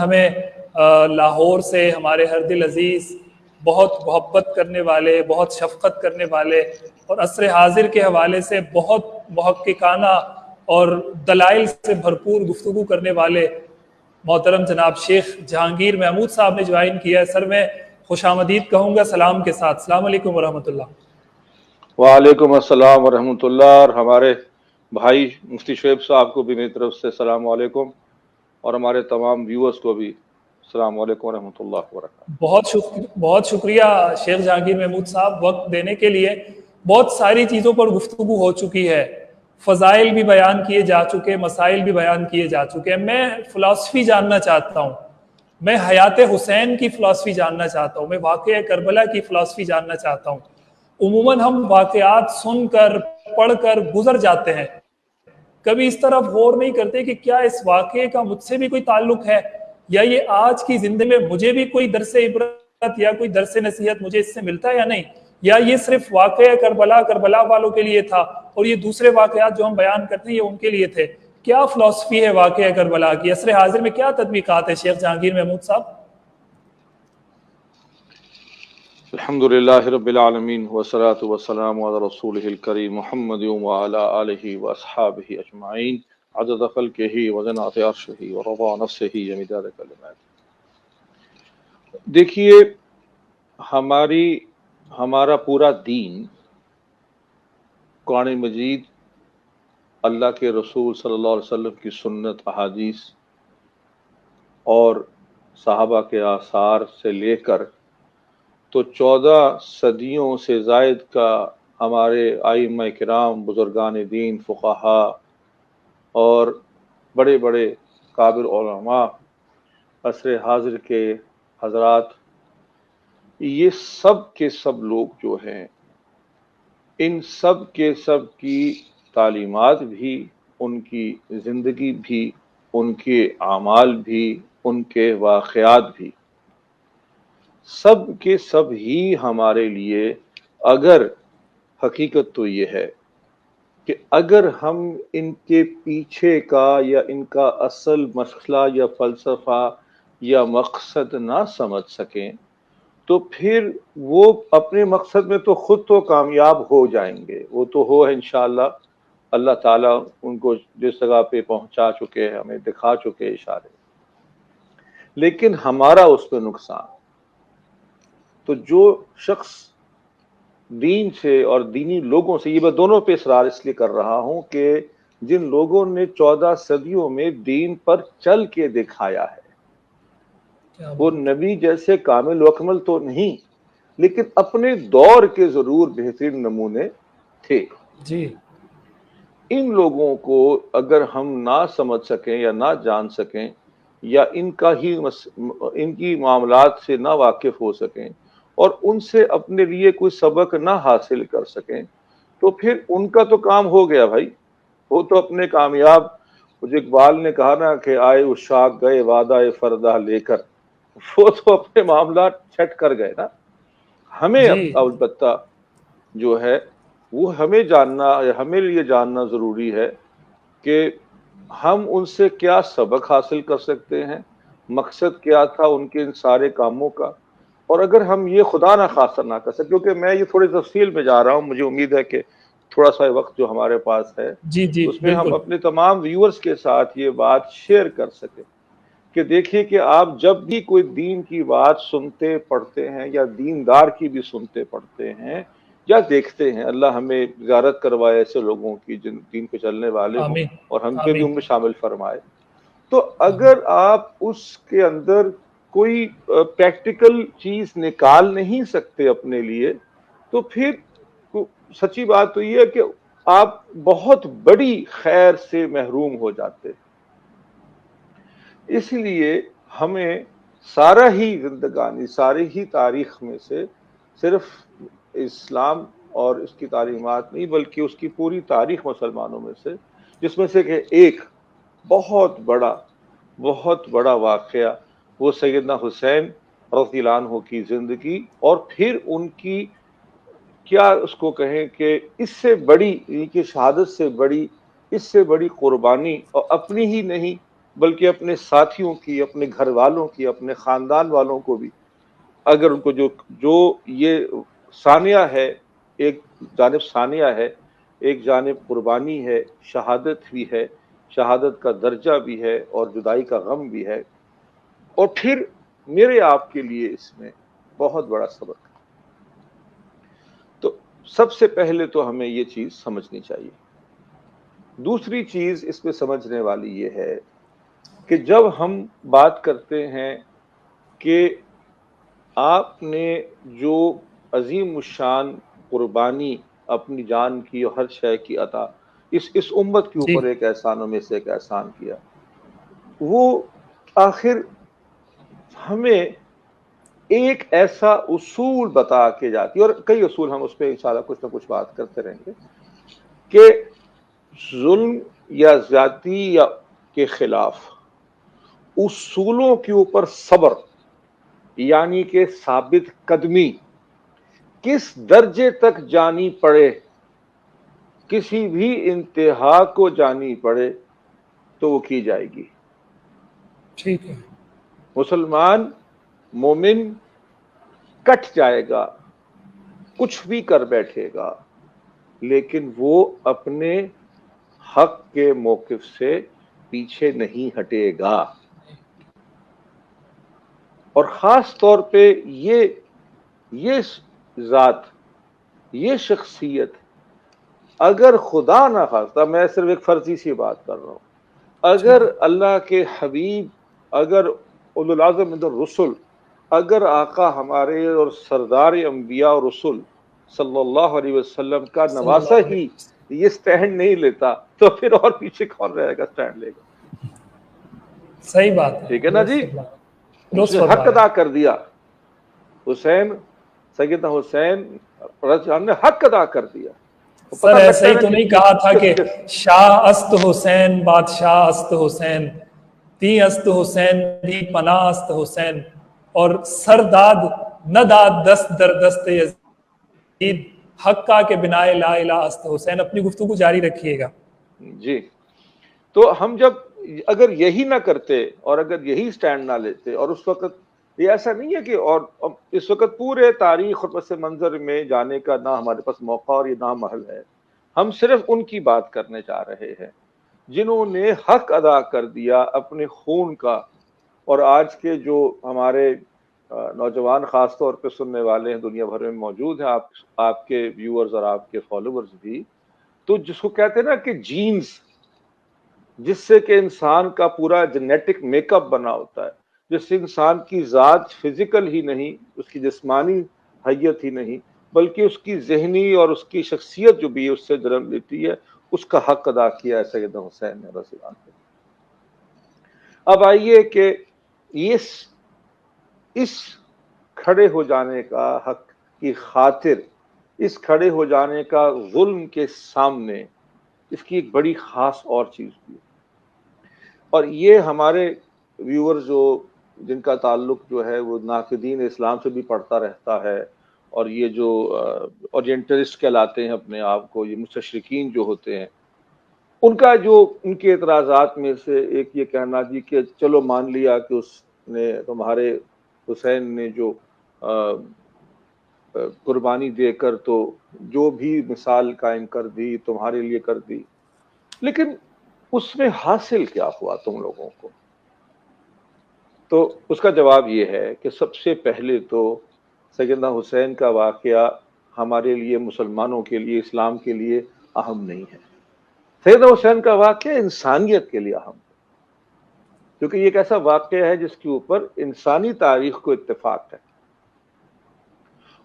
ہمیں لاہور سے ہمارے ہر دل عزیز بہت محبت کرنے والے، بہت شفقت کرنے والے اور عصر حاضر کے حوالے سے بہت محققانہ اور دلائل سے بھرپور گفتگو کرنے والے محترم جناب شیخ جہانگیر محمود صاحب نے جوائن کیا ہے۔ سر میں خوش آمدید کہوں گا سلام کے ساتھ۔ السلام علیکم ورحمۃ اللہ۔ وعلیکم السلام ورحمۃ اللہ، اور ہمارے بھائی مفتی شعیب صاحب کو بھی میری طرف سے السلام علیکم، اور ہمارے تمام ویورز کو بھی السلام علیکم ورحمۃ اللہ وبرکاتہ۔ بہت شکریہ شیخ جہانگیر محمود صاحب وقت دینے کے لیے۔ بہت ساری چیزوں پر گفتگو ہو چکی ہے، فضائل بھی بیان کیے جا چکے، مسائل بھی بیان کیے جا چکے ہیں۔ میں فلسفی جاننا چاہتا ہوں، میں حیات حسین کی فلسفی جاننا چاہتا ہوں، میں واقعہ کربلا کی فلسفی جاننا چاہتا ہوں۔ عموماً ہم واقعات سن کر پڑھ کر گزر جاتے ہیں، کبھی اس طرف غور نہیں کرتے کہ کیا اس واقعے کا مجھ سے بھی کوئی تعلق ہے، یا یہ آج کی زندگی میں مجھے بھی کوئی درس عبرت یا کوئی درس نصیحت مجھے اس سے ملتا ہے یا نہیں، یا یہ صرف واقعہ کربلا والوں کے لیے تھا اور یہ دوسرے واقعات جو ہم بیان کرتے ہیں یہ ان کے لیے تھے۔ کیا فلسفی ہے واقعہ کربلا کی؟ عصر حاضر میں کیا تطبیقات ہے شیخ جہانگیر محمود صاحب؟ الحمدللہ رب العالمین والصلاة والسلام علی رسولہ الکریم محمد وعلی آلہ واصحابہ اجمعین عدد خلقہ وزنات عرشہ ورضا نفسہ ومداد کلماتہ۔ دیکھیے، ہمارا پورا دین قرآن مجید، اللہ کے رسول صلی اللہ علیہ وسلم کی سنت، احادیث اور صحابہ کے آثار سے لے کر تو 14 صدیوں سے زائد کا ہمارے ائمہ کرام، بزرگان دین، فقہا اور بڑے بڑے کابر علماء، عصر حاضر کے حضرات، یہ سب کے سب لوگ جو ہیں، ان سب کے سب کی تعلیمات بھی، ان کی زندگی بھی، ان کے اعمال بھی، ان کے واقعات بھی، سب کے سب ہی ہمارے لیے، اگر حقیقت تو یہ ہے کہ اگر ہم ان کے پیچھے کا یا ان کا اصل مسئلہ یا فلسفہ یا مقصد نہ سمجھ سکیں تو پھر وہ اپنے مقصد میں تو خود تو کامیاب ہو جائیں گے، وہ تو ہو انشاءاللہ، اللہ تعالیٰ ان کو جس جگہ پہ پہنچا چکے ہیں، ہمیں دکھا چکے اشارے، لیکن ہمارا اس پہ نقصان۔ تو جو شخص دین سے اور دینی لوگوں سے، یہ میں دونوں پہ اصرار اس لیے کر رہا ہوں کہ جن لوگوں نے 14 صدیوں میں دین پر چل کے دکھایا ہے، وہ نبی جیسے کامل و اکمل تو نہیں، لیکن اپنے دور کے ضرور بہترین نمونے تھے۔ جی، ان لوگوں کو اگر ہم نہ سمجھ سکیں یا نہ جان سکیں یا ان کی معاملات سے نہ واقف ہو سکیں اور ان سے اپنے لیے کوئی سبق نہ حاصل کر سکیں تو پھر ان کا تو کام ہو گیا بھائی، وہ تو اپنے کامیاب، مجھے اقبال نے کہا نا کہ آئے اشاق گئے وعدہ فردہ لے کر، وہ تو اپنے معاملات چھٹ کر گئے نا۔ ہمیں جی، البتہ جو ہے وہ ہمیں جاننا، ہمیں لیے جاننا ضروری ہے کہ ہم ان سے کیا سبق حاصل کر سکتے ہیں، مقصد کیا تھا ان کے ان سارے کاموں کا، اور اگر ہم یہ خدا نہ خاصہ نہ کر سکیں، کیونکہ میں یہ تھوڑی تفصیل میں جا رہا ہوں، مجھے امید ہے کہ تھوڑا سا وقت جو ہمارے پاس ہے جی، اس میں ہم بالکل۔ اپنے تمام ویورز کے ساتھ یہ بات شیئر کر سکیں کہ دیکھیے کہ آپ جب بھی کوئی دین کی بات سنتے پڑھتے ہیں یا دیندار کی بھی سنتے پڑھتے ہیں یا دیکھتے ہیں، اللہ ہمیں زیارت کروائے ایسے لوگوں کی جن دین پہ چلنے والے ہوں آمین، اور ہم کے بھی آمین، ان میں شامل فرمائے، تو آمین۔ اگر آپ اس کے اندر کوئی پریکٹیکل چیز نکال نہیں سکتے اپنے لیے تو پھر سچی بات تو یہ ہے کہ آپ بہت بڑی خیر سے محروم ہو جاتے ہیں۔ اس لیے ہمیں سارا ہی زندگانی، ساری ہی تاریخ میں سے صرف اسلام اور اس کی تعلیمات نہیں بلکہ اس کی پوری تاریخ مسلمانوں میں سے، جس میں سے کہ ایک بہت بڑا واقعہ وہ سیدنا حسین رضی اللہ عنہ کی زندگی، اور پھر ان کی کیا اس کو کہیں کہ اس سے بڑی، ان کی شہادت سے بڑی، اس سے بڑی قربانی اور اپنی ہی نہیں بلکہ اپنے ساتھیوں کی، اپنے گھر والوں کی، اپنے خاندان والوں کو بھی، اگر ان کو جو یہ ثانیہ ہے، ایک جانب ثانیہ ہے، ایک جانب قربانی ہے، شہادت بھی ہے، شہادت کا درجہ بھی ہے اور جدائی کا غم بھی ہے، اور پھر میرے آپ کے لیے اس میں بہت بڑا سبق ہے۔ تو سب سے پہلے تو ہمیں یہ چیز سمجھنی چاہیے۔ دوسری چیز اس میں سمجھنے والی یہ ہے کہ جب ہم بات کرتے ہیں کہ آپ نے جو عظیم الشان قربانی اپنی جان کی اور ہر شے کی عطا اس امت کے جی اوپر ایک احسانوں میں سے ایک احسان کیا، وہ آخر ہمیں ایک ایسا اصول بتا کے جاتی ہے، اور کئی اصول ہم اس پہ انشاءاللہ کچھ نہ کچھ بات کرتے رہیں گے، کہ ظلم یا زیادتی یا کے خلاف اصولوں کے اوپر صبر، یعنی کہ ثابت قدمی کس درجے تک جانی پڑے، کسی بھی انتہا کو جانی پڑے تو وہ کی جائے گی۔ ٹھیک ہے، مسلمان مومن کٹ جائے گا، کچھ بھی کر بیٹھے گا، لیکن وہ اپنے حق کے موقف سے پیچھے نہیں ہٹے گا۔ اور خاص طور پہ یہ ذات، یہ شخصیت، اگر خدا نہ خواستہ، میں صرف ایک فرضی سی بات کر رہا ہوں، اگر اللہ کے حبیب، اگر اولو العزم من الرسل، اگر آقا ہمارے اور سردار انبیاء اور رسل صلی اللہ علیہ وسلم کا صلی نواسہ اللہ علیہ ہی وسلم۔ یہ سٹینڈ نہیں لیتا تو پھر اور پیچھے کون رہے گا سٹینڈ لے گا؟ صحیح بات ہے، ٹھیک ہے نا جی؟ درست فرمایا، اس درست نے حق فرمایا۔ ادا کر دیا، حسین، سیدنا حسین رضی اللہ عنہ نے حق ادا کر دیا۔ تو سر پتہ ایسا لگتا ہے ہی نا تو نہیں کہا تھا کہ شاہ است حسین بادشاہ است حسین، دی است حسین دی پناہ است حسین، اور سرداد نہ داد دست در دست یزید، حقہ کے بنائے لا الہ است حسین۔ اپنی گفتگو جاری رکھیے گا۔ جی، تو ہم جب اگر یہی نہ کرتے اور اگر یہی سٹینڈ نہ لیتے، اور اس وقت یہ ایسا نہیں ہے کہ، اور اس وقت پورے تاریخ اور پس منظر میں جانے کا نہ ہمارے پاس موقع اور یہ نہ محل ہے، ہم صرف ان کی بات کرنے جا رہے ہیں جنہوں نے حق ادا کر دیا اپنے خون کا۔ اور آج کے جو ہمارے نوجوان خاص طور پہ سننے والے ہیں، دنیا بھر میں موجود ہیں، آپ کے ویورز اور آپ کے فالوورز بھی، تو جس کو کہتے ہیں نا کہ جینز، جس سے کہ انسان کا پورا جینیٹک میک اپ بنا ہوتا ہے، جس سے انسان کی ذات فزیکل ہی نہیں، اس کی جسمانی حیت ہی نہیں، بلکہ اس کی ذہنی اور اس کی شخصیت جو بھی ہے اس سے جنم لیتی ہے، اس کا حق ادا کیا ہے سیدنا حسین نے رضی اللہ عنہ۔ اب آئیے کہ اس کھڑے ہو جانے کا حق کی خاطر، اس کھڑے ہو جانے کا ظلم کے سامنے، اس کی ایک بڑی خاص اور چیز بھی ہے، اور یہ ہمارے ویور جن کا تعلق جو ہے وہ ناقدین اسلام سے بھی پڑھتا رہتا ہے، اور یہ جو اورینٹلسٹ کہلاتے ہیں اپنے آپ کو، یہ مستشرقین جو ہوتے ہیں، ان کا جو ان کے اعتراضات میں سے ایک یہ کہنا جی کہ چلو مان لیا کہ اس نے، تمہارے حسین نے جو قربانی دے کر تو جو بھی مثال قائم کر دی، تمہارے لیے کر دی، لیکن اس میں حاصل کیا ہوا تم لوگوں کو؟ تو اس کا جواب یہ ہے کہ سب سے پہلے تو سیدنا حسین کا واقعہ ہمارے لیے، مسلمانوں کے لیے، اسلام کے لیے اہم نہیں ہے۔ سیدنا حسین کا واقعہ انسانیت کے لیے اہم ہے، کیونکہ یہ ایک ایسا واقعہ ہے جس کے اوپر انسانی تاریخ کو اتفاق ہے،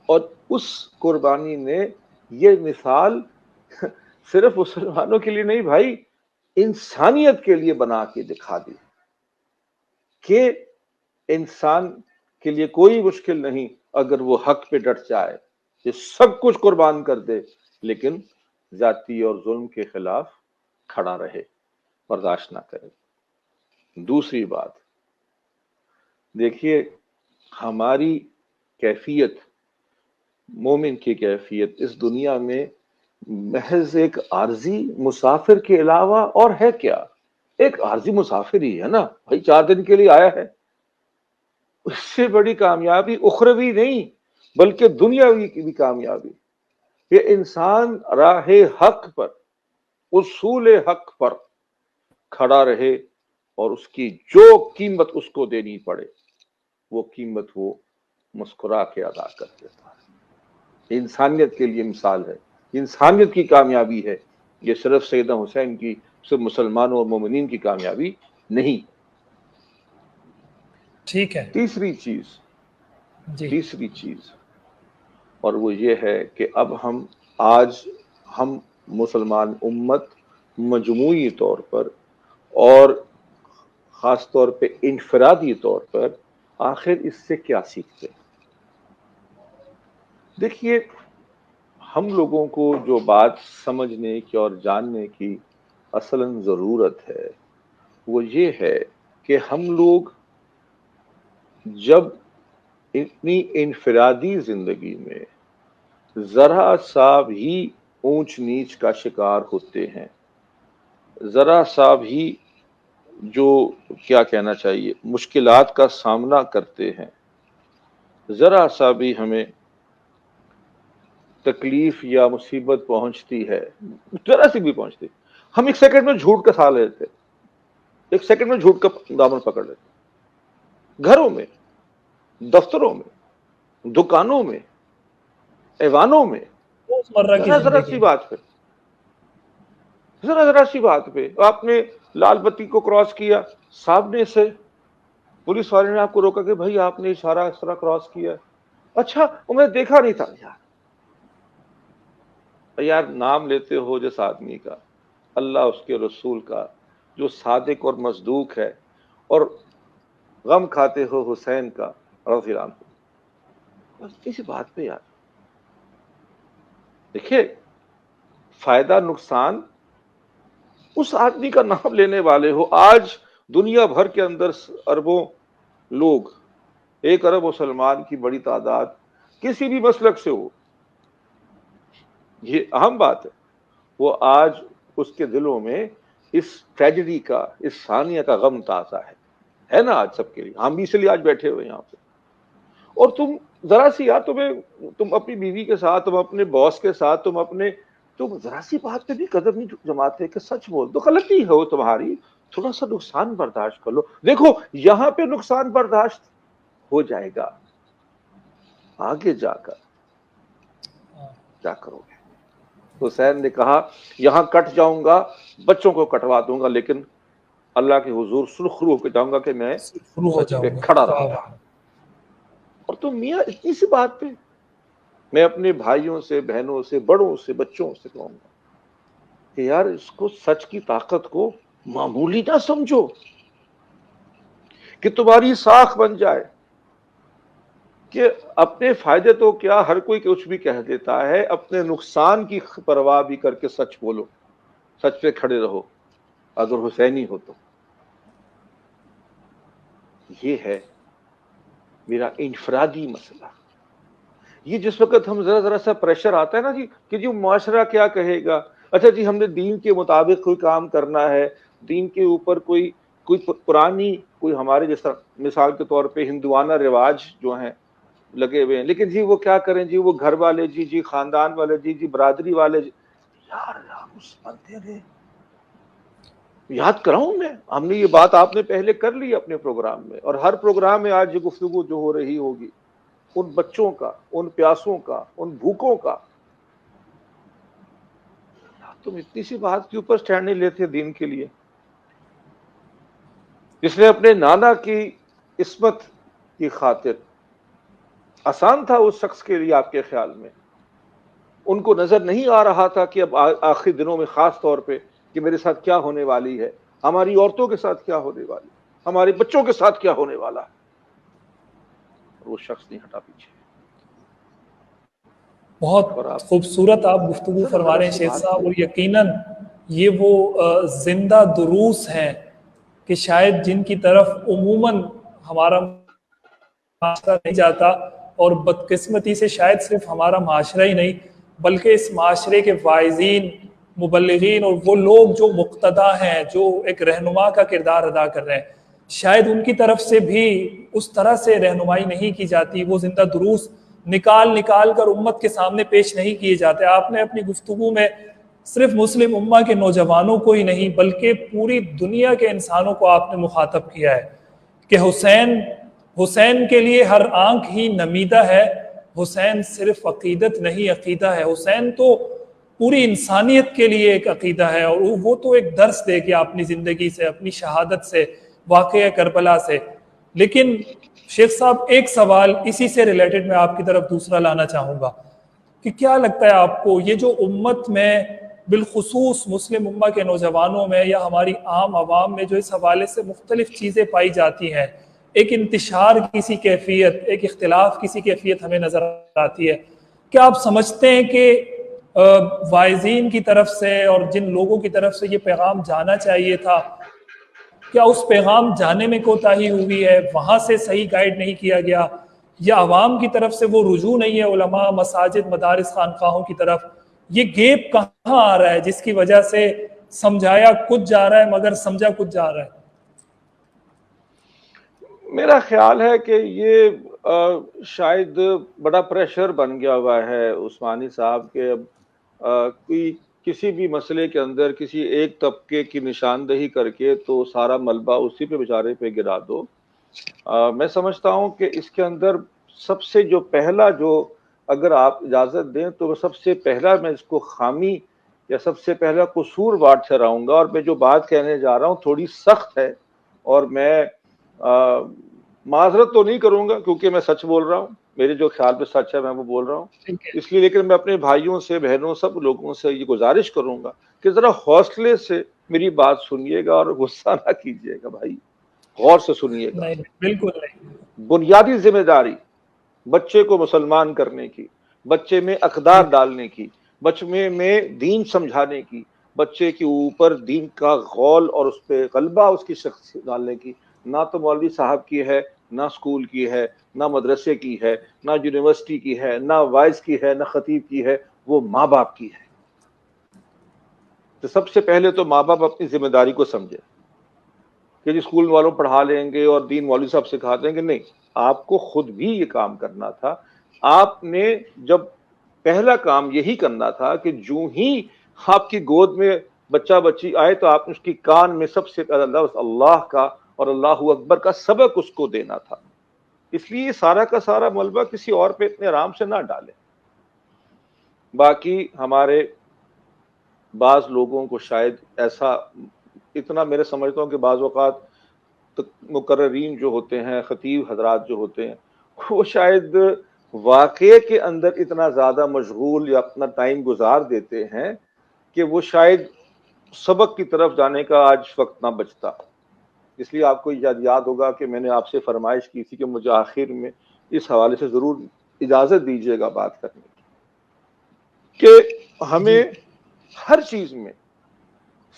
اور اس قربانی نے یہ مثال صرف مسلمانوں کے لیے نہیں بھائی، انسانیت کے لیے بنا کے دکھا دی کہ انسان کے لیے کوئی مشکل نہیں اگر وہ حق پہ ڈٹ جائے، یہ سب کچھ قربان کر دے، لیکن ذاتی اور ظلم کے خلاف کھڑا رہے، برداشت نہ کرے۔ دوسری بات دیکھیے، ہماری کیفیت، مومن کی کیفیت اس دنیا میں محض ایک عارضی مسافر کے علاوہ اور ہے کیا؟ ایک عارضی مسافر ہی ہے نا بھائی، 4 دن کے لیے آیا ہے. اس سے بڑی کامیابی اخروی نہیں بلکہ دنیاوی کی بھی کامیابی کہ انسان راہ حق پر، اصول حق پر کھڑا رہے اور اس کی جو قیمت اس کو دینی پڑے وہ قیمت وہ مسکرا کے ادا کر دیتا ہے. انسانیت کے لیے مثال ہے، انسانیت کی کامیابی ہے. یہ صرف سیدنا حسین کی، صرف مسلمانوں اور مومنین کی کامیابی نہیں. ٹھیک ہے تیسری چیز اور وہ یہ ہے کہ اب آج ہم مسلمان امت مجموعی طور پر اور خاص طور پہ انفرادی طور پر آخر اس سے کیا سیکھتے ہیں؟ دیکھیے، ہم لوگوں کو جو بات سمجھنے کی اور جاننے کی اصلاً ضرورت ہے وہ یہ ہے کہ ہم لوگ جب اتنی انفرادی زندگی میں ذرا سا بھی اونچ نیچ کا شکار ہوتے ہیں، ذرا سا بھی جو کیا کہنا چاہیے مشکلات کا سامنا کرتے ہیں، ذرا سا بھی ہمیں تکلیف یا مصیبت پہنچتی ہے، ذرا سی بھی پہنچتی، ہم ایک سیکنڈ میں جھوٹ کا ساتھ لیتے، ایک سیکنڈ میں جھوٹ کا دامن پکڑ لیتے، گھروں میں، دفتروں میں، دکانوں میں، ایوانوں میں، روزمرہ کی ذرا زندگی سی میں. بات پہ، ذرا سی بات پہ آپ نے لال بتی کو کراس کیا، سامنے سے پولیس والے نے آپ کو روکا کہ بھائی آپ نے اشارہ اس طرح کراس کیا. اچھا وہ میں دیکھا نہیں تھا. یار نام لیتے ہو جس آدمی کا، اللہ اس کے رسول کا، جو صادق اور مصدوق ہے، اور غم کھاتے ہو حسین کا رضی اللہ عنہ. بس اسی بات پہ یار دیکھیے، فائدہ نقصان اس آدمی کا نام لینے والے ہو. آج دنیا بھر کے اندر اربوں لوگ، 1 ارب مسلمان کی بڑی تعداد کسی بھی مسلک سے ہو، یہ اہم بات ہے، وہ آج اس کے دلوں میں اس ٹریجڈی کا، اس ثانیہ کا غم تازہ ہے نا آج سب کے لیے. ہم بھی اس لیے آج بیٹھے ہوئے یہاں پہ. اور تم ذرا سی یار تم اپنی بیوی کے ساتھ، تم اپنے باس کے ساتھ، تم ذرا سی بات پہ بھی قدم نہیں جماتے کہ سچ بول دو، غلطی ہو تمہاری، تھوڑا سا نقصان برداشت کر لو. دیکھو یہاں پہ نقصان برداشت ہو جائے گا، آگے جا کر کیا کرو گے؟ حسین نے کہا یہاں کٹ جاؤں گا، بچوں کو کٹوا دوں گا، لیکن اللہ کے حضور سرخرو ہو کے جاؤں گا کہ میں شروع ہو سچ پہ جاؤں گا. کھڑا رہوں گا. اور تم میاں اتنی سی بات پہ میں اپنے بھائیوں سے، بہنوں سے، بڑوں سے، بچوں سے کہوں گا کہ یار اس کو، سچ کی طاقت کو معمولی نہ سمجھو کہ تمہاری ساکھ بن جائے کہ اپنے فائدے تو کیا ہر کوئی کچھ بھی کہہ دیتا ہے، اپنے نقصان کی پرواہ بھی کر کے سچ بولو، سچ پہ کھڑے رہو اگر حسینی ہو تو. یہ ہے میرا انفرادی مسئلہ. یہ جس وقت ہم ذرا سا پریشر آتا ہے نا جی کہ جی معاشرہ کیا کہے گا، اچھا جی ہم نے دین کے مطابق کوئی کام کرنا ہے، دین کے اوپر کوئی پرانی کوئی ہمارے جیسا مثال کے طور پہ ہندوانہ رواج جو ہیں لگے ہوئے ہیں، لیکن جی وہ کیا کریں جی، وہ گھر والے جی خاندان والے جی برادری والے یار اس بندے نے یاد کراؤں میں، ہم نے یہ بات آپ نے پہلے کر لی اپنے پروگرام میں، اور ہر پروگرام میں آج یہ گفتگو جو ہو رہی ہوگی ان بچوں کا، ان پیاسوں کا، ان بھوکوں کا. تم اتنی سی بات کے اوپر سٹینڈ نہیں لیتے دین کے لیے. جس نے اپنے نانا کی عصمت کی خاطر، آسان تھا اس شخص کے لیے آپ کے خیال میں، ان کو نظر نہیں آ رہا تھا کہ اب آخری دنوں میں خاص طور پہ کہ میرے ساتھ کیا ہونے والی ہے، ہماری عورتوں کے ساتھ کیا ہونے والی، ہمارے بچوں کے ساتھ کیا ہونے والا ہے، اور وہ شخص نہیں ہٹا پیچھے. اور بہت آپ خوبصورت آپ گفتگو فرما ذرا رہے ہیں سی شیخ بات صاحب، پہ اور یقیناً یہ وہ زندہ دروس ہیں کہ شاید جن کی طرف عموماً ہمارا معاشرہ نہیں جاتا، اور بدقسمتی سے شاید صرف ہمارا معاشرہ ہی نہیں بلکہ اس معاشرے کے واعظین مبلغین اور وہ لوگ جو مقتدا ہیں, جو ایک رہنما کا کردار ادا کر رہے ہیں, شاید ان کی طرف سے بھی اس طرح سے رہنمائی نہیں کی جاتی, وہ زندہ دروس نکال کر امت کے سامنے پیش نہیں کیے جاتے. آپ نے اپنی گفتگو میں صرف مسلم امہ کے نوجوانوں کو ہی نہیں بلکہ پوری دنیا کے انسانوں کو آپ نے مخاطب کیا ہے کہ حسین کے لیے ہر آنکھ ہی نمیدہ ہے. حسین صرف عقیدت نہیں, عقیدہ ہے. حسین تو پوری انسانیت کے لیے ایک عقیدہ ہے, اور وہ تو ایک درس دے گیا اپنی زندگی سے, اپنی شہادت سے, واقعہ کربلا سے. لیکن شیخ صاحب, ایک سوال اسی سے ریلیٹڈ میں آپ کی طرف دوسرا لانا چاہوں گا کہ کیا لگتا ہے آپ کو, یہ جو امت میں بالخصوص مسلم امہ کے نوجوانوں میں یا ہماری عام عوام میں جو اس حوالے سے مختلف چیزیں پائی جاتی ہیں, ایک انتشار کسی کیفیت, ایک اختلاف کسی کیفیت ہمیں نظر آتی ہے, کیا آپ سمجھتے ہیں کہ واعظین کی طرف سے اور جن لوگوں کی طرف سے یہ پیغام جانا چاہیے تھا, کیا اس پیغام جانے میں کوتاہی ہوئی ہے, وہاں سے صحیح گائیڈ نہیں کیا گیا, یا عوام کی طرف سے وہ رجوع نہیں ہے علماء, مساجد, مدارس, خانقاہوں کی طرف؟ یہ گیپ کہاں آ رہا ہے جس کی وجہ سے سمجھایا کچھ جا رہا ہے مگر سمجھا کچھ جا رہا ہے؟ میرا خیال ہے کہ یہ شاید بڑا پریشر بن گیا ہوا ہے عثمانی صاحب کے. اب کوئی کسی بھی مسئلے کے اندر کسی ایک طبقے کی نشاندہی کر کے تو سارا ملبہ اسی پہ بیچارے پہ گرا دو. میں سمجھتا ہوں کہ اس کے اندر سب سے جو پہلا, جو اگر آپ اجازت دیں تو سب سے پہلا میں اس کو خامی یا سب سے پہلا قصور وارڈ ٹھہراؤں گا, اور میں جو بات کہنے جا رہا ہوں تھوڑی سخت ہے, اور میں معذرت تو نہیں کروں گا کیونکہ میں سچ بول رہا ہوں, میرے جو خیال پہ سچ ہے میں وہ بول رہا ہوں اس لیے. لیکن میں اپنے بھائیوں سے, بہنوں, سب لوگوں سے یہ گزارش کروں گا کہ ذرا حوصلے سے میری بات سنیے گا اور غصہ نہ کیجیے گا بھائی, غور سے سنیے گا. نہیں, بالکل نہیں. بنیادی ذمہ داری بچے کو مسلمان کرنے کی, بچے میں اقدار ڈالنے کی, بچے میں دین سمجھانے کی, بچے کے اوپر دین کا غول اور اس پہ غلبہ اس کی شخصیت ڈالنے کی, نہ تو مولوی صاحب کی ہے, نہ اسکول کی ہے, نہ مدرسے کی ہے, نہ یونیورسٹی کی ہے, نہ وائز کی ہے, نہ خطیب کی ہے, وہ ماں باپ کی ہے. تو سب سے پہلے تو ماں باپ اپنی ذمہ داری کو سمجھے کہ جی اسکول والوں پڑھا لیں گے اور دین مولوی صاحب سکھا دیں گے. نہیں, آپ کو خود بھی یہ کام کرنا تھا. آپ نے جب پہلا کام یہی کرنا تھا کہ جو ہی آپ کی گود میں بچہ بچی آئے تو آپ نے اس کی کان میں سب سے پہلا لفظ اللہ کا اور اللہ اکبر کا سبق اس کو دینا تھا. اس لیے سارا کا سارا ملبہ کسی اور پہ اتنے آرام سے نہ ڈالیں. باقی ہمارے بعض لوگوں کو شاید ایسا اتنا, میرے سمجھتا ہوں کہ بعض اوقات مقررین جو ہوتے ہیں, خطیب حضرات جو ہوتے ہیں, وہ شاید واقعے کے اندر اتنا زیادہ مشغول یا اپنا ٹائم گزار دیتے ہیں کہ وہ شاید سبق کی طرف جانے کا آج وقت نہ بچتا. اس لیے آپ کو یاد ہوگا کہ میں نے آپ سے فرمائش کی تھی کہ مجھے آخر میں اس حوالے سے ضرور اجازت دیجیے گا بات کرنے کی کہ ہمیں ہر چیز میں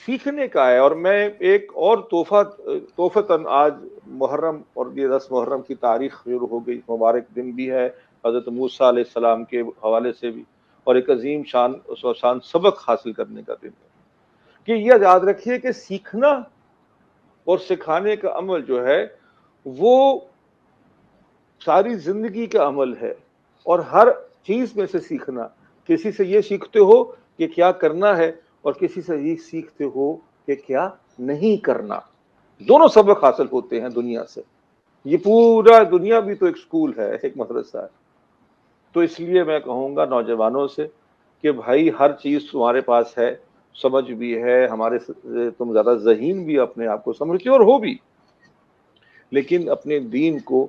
سیکھنے کا ہے. اور میں ایک اور توفتاً آج محرم اور یہ 10 محرم کی تاریخ شروع ہو گئی, مبارک دن بھی ہے حضرت موسیٰ علیہ السلام کے حوالے سے بھی, اور ایک عظیم شان سبق حاصل کرنے کا دن ہے کہ یہ یاد رکھیے کہ سیکھنا اور سکھانے کا عمل جو ہے وہ ساری زندگی کا عمل ہے. اور ہر چیز میں سے سیکھنا, کسی سے یہ سیکھتے ہو کہ کیا کرنا ہے اور کسی سے یہ سیکھتے ہو کہ کیا نہیں کرنا. دونوں سبق حاصل ہوتے ہیں دنیا سے. یہ پورا دنیا بھی تو ایک سکول ہے, ایک مدرسہ ہے. تو اس لیے میں کہوں گا نوجوانوں سے کہ بھائی ہر چیز تمہارے پاس ہے, سمجھ بھی ہے, ہمارے تم زیادہ ذہین بھی اپنے آپ کو سمجھتے اور ہو بھی, لیکن اپنے دین کو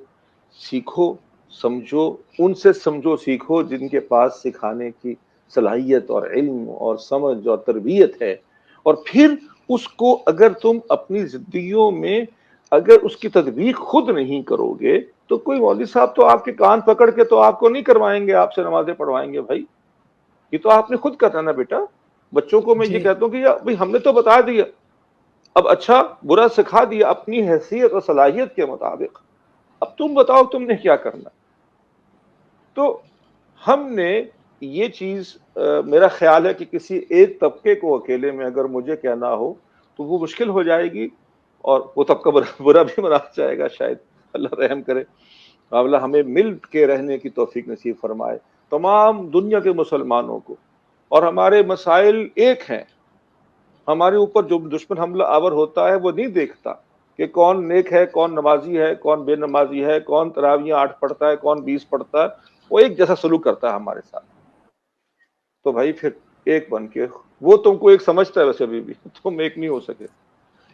سیکھو, سمجھو, ان سے سمجھو سیکھو جن کے پاس سکھانے کی صلاحیت اور علم اور سمجھ اور تربیت ہے. اور پھر اس کو اگر تم اپنی زندگیوں میں اگر اس کی تطبیق خود نہیں کرو گے تو کوئی مولوی صاحب تو آپ کے کان پکڑ کے تو آپ کو نہیں کروائیں گے, آپ سے نمازیں پڑھوائیں گے. بھائی یہ تو آپ نے خود کرنا نا بیٹا. بچوں کو میں یہ کہتا ہوں کہ بھائی ہم نے تو بتا دیا, اب اچھا برا سکھا دیا اپنی حیثیت اور صلاحیت کے مطابق, اب تم بتاؤ تم نے کیا کرنا. تو ہم نے یہ چیز میرا خیال ہے کہ کسی ایک طبقے کو اکیلے میں اگر مجھے کہنا ہو تو وہ مشکل ہو جائے گی، اور وہ طبقہ برا بھی منا جائے گا شاید، اللہ رحم کرے، اللہ ہمیں مل کے رہنے کی توفیق نصیب فرمائے تمام دنیا کے مسلمانوں کو۔ اور ہمارے مسائل ایک ہیں، ہمارے اوپر جو دشمن حملہ آور ہوتا ہے وہ نہیں دیکھتا کہ کون نیک ہے، کون نمازی ہے، کون بے نمازی ہے، کون تراویحیں 8 پڑھتا ہے، کون 20 پڑھتا ہے، وہ ایک جیسا سلوک کرتا ہے ہمارے ساتھ۔ تو بھائی پھر ایک بن کے، وہ تم کو ایک سمجھتا ہے ویسے ابھی بھی تم ایک نہیں ہو سکے۔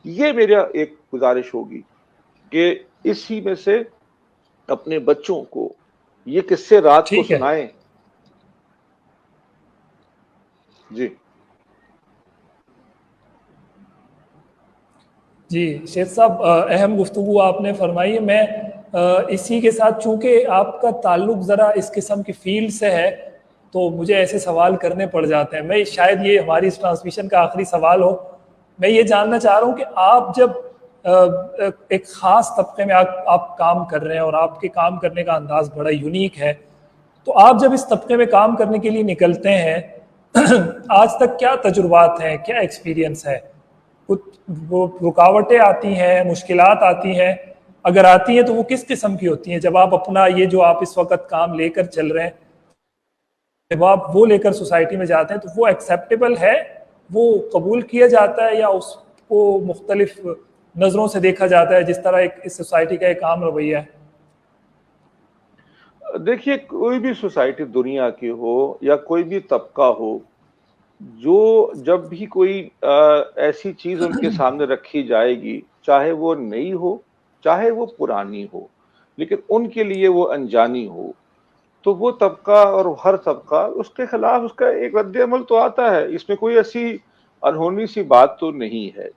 یہ میرا ایک گزارش ہوگی کہ اسی میں سے اپنے بچوں کو یہ قصے رات کو ٹھیک ہے سنائیں۔ جی جی شیخ صاحب، اہم گفتگو آپ نے فرمائی ہے۔ میں اسی کے ساتھ، چونکہ آپ کا تعلق ذرا اس قسم کی فیلڈ سے ہے تو مجھے ایسے سوال کرنے پڑ جاتے ہیں۔ میں شاید یہ ہماری اس ٹرانسمیشن کا آخری سوال ہو۔ میں یہ جاننا چاہ رہا ہوں کہ آپ جب ایک خاص طبقے میں آپ کام کر رہے ہیں اور آپ کے کام کرنے کا انداز بڑا یونیک ہے، تو آپ جب اس طبقے میں کام کرنے کے لیے نکلتے ہیں آج تک کیا تجربات ہیں، کیا ایکسپیرینس ہے؟ کچھ وہ رکاوٹیں آتی ہیں، مشکلات آتی ہیں؟ اگر آتی ہیں تو وہ کس قسم کی ہوتی ہیں؟ جب آپ اپنا یہ جو آپ اس وقت کام لے کر چل رہے ہیں، جب آپ وہ لے کر سوسائٹی میں جاتے ہیں تو وہ ایکسیپٹیبل ہے، وہ قبول کیا جاتا ہے، یا اس کو مختلف نظروں سے دیکھا جاتا ہے جس طرح ایک اس سوسائٹی کا ایک عام رویہ ہے؟ دیکھیے، کوئی بھی سوسائٹی دنیا کی ہو یا کوئی بھی طبقہ ہو، جو جب بھی کوئی ایسی چیز ان کے سامنے رکھی جائے گی، چاہے وہ نئی ہو چاہے وہ پرانی ہو، لیکن ان کے لیے وہ انجانی ہو، تو وہ طبقہ اور ہر طبقہ اس کے خلاف اس کا ایک رد عمل تو آتا ہے۔ اس میں کوئی ایسی انہونی سی بات تو نہیں ہے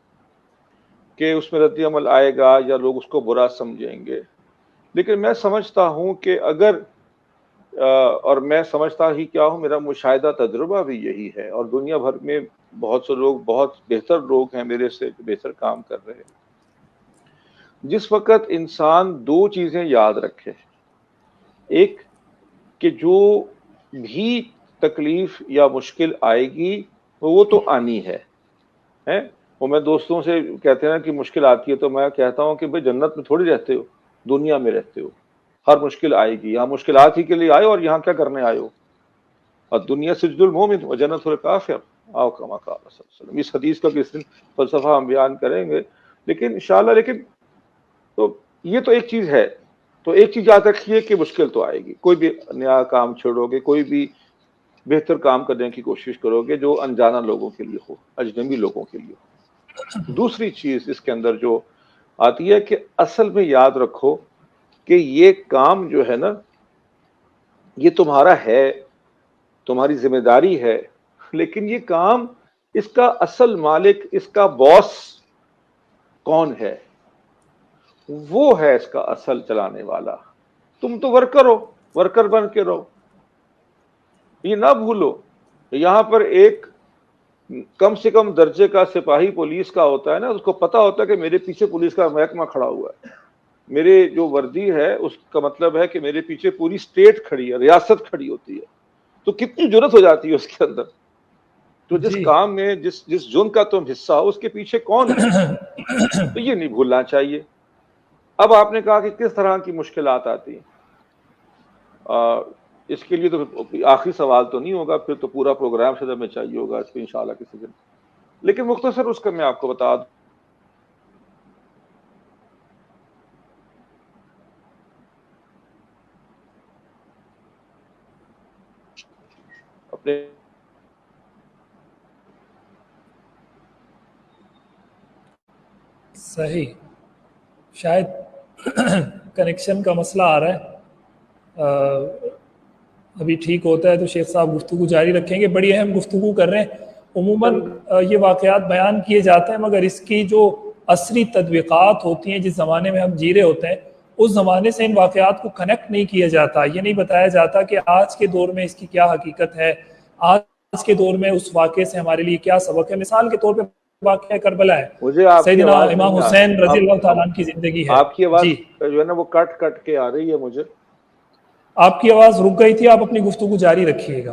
کہ اس میں رد عمل آئے گا یا لوگ اس کو برا سمجھیں گے۔ لیکن میں سمجھتا ہوں کہ اگر اور میں سمجھتا ہی کیا ہوں، میرا مشاہدہ تجربہ بھی یہی ہے، اور دنیا بھر میں بہت سے لوگ، بہت بہتر لوگ ہیں میرے سے بہتر کام کر رہے ہیں۔ جس وقت انسان دو چیزیں یاد رکھے، ایک کہ جو بھی تکلیف یا مشکل آئے گی وہ تو آنی ہے۔ وہ میں دوستوں سے کہتے ہیں کہ مشکل آتی ہے تو میں کہتا ہوں کہ بھئی جنت میں تھوڑی رہتے ہو، دنیا میں رہتے ہو، ہر مشکل آئے گی، یہاں مشکلات ہی کے لیے آئے، اور یہاں کیا کرنے آئے ہو؟ اور دنیا سجد المومن و جنت الکافر، آؤ کما قال صلی اللہ علیہ وسلم۔ اس حدیث کا کس دن فلسفہ ہم بیان کریں گے لیکن انشاءاللہ۔ لیکن تو یہ تو ایک چیز ہے، تو ایک چیز یاد رکھیے کہ مشکل تو آئے گی۔ کوئی بھی نیا کام چھوڑو گے، کوئی بھی بہتر کام کرنے کی کوشش کرو گے جو انجانا لوگوں کے لیے ہو، اجنبی لوگوں کے لیے ہو۔ دوسری چیز اس کے اندر جو آتی ہے کہ اصل میں یاد رکھو کہ یہ کام جو ہے نا، یہ تمہارا ہے، تمہاری ذمہ داری ہے، لیکن یہ کام، اس کا اصل مالک، اس کا باس کون ہے؟ وہ ہے اس کا اصل چلانے والا۔ تم تو ورکر ہو، ورکر بن کے رہو۔ یہ نہ بھولو، یہاں پر ایک کم سے کم درجے کا سپاہی پولیس کا ہوتا ہے نا، اس کو پتا ہوتا ہے کہ میرے پیچھے پولیس کا محکمہ کھڑا ہوا ہے، میرے جو وردی ہے اس کا مطلب ہے کہ میرے پیچھے پوری اسٹیٹ کھڑی ہے، ریاست کھڑی ہوتی ہے۔ تو کتنی جرت ہو جاتی ہے اس کے اندر۔ تو جس کام میں جس جرم کا تم حصہ ہو، اس کے پیچھے کون ہے، تو یہ نہیں بھولنا چاہیے۔ اب آپ نے کہا کہ کس طرح کی مشکلات آتی ہیں، اس کے لیے تو آخری سوال تو نہیں ہوگا، پھر تو پورا پروگرام سے میں چاہیے ہوگا اس پہ انشاءاللہ کسی دن، لیکن مختصر اس کا میں آپ کو بتا دوں۔ اپنے صحیح، شاید کنیکشن کا مسئلہ آ رہا ہے، ابھی ٹھیک ہوتا ہے تو شیخ صاحب گفتگو جاری رکھیں گے۔ بڑی اہم گفتگو کر رہے ہیں۔ عموماً یہ واقعات بیان کیے جاتے ہیں، مگر اس کی جو عصری تطبیقات ہوتی ہیں، جس زمانے میں ہم جی رہے ہوتے ہیں، اس زمانے سے ان واقعات کو کنیکٹ نہیں کیا جاتا۔ یہ نہیں بتایا جاتا کہ آج کے دور میں اس کی کیا حقیقت ہے، آج کے دور میں اس واقعے سے ہمارے لیے کیا سبق ہے۔ مثال کے طور پہ واقعہ کربلا ہے، مجھے آپ کی سیدنا آواز امام حسین رضی اللہ تعالیٰ عنہ کی زندگی ہے۔ آپ کی آواز جی، جو ہے نا وہ کٹ کے آ رہی ہے مجھے۔ آپ کی آواز رک گئی تھی، آپ اپنی گفتگو جاری رکھیے گا۔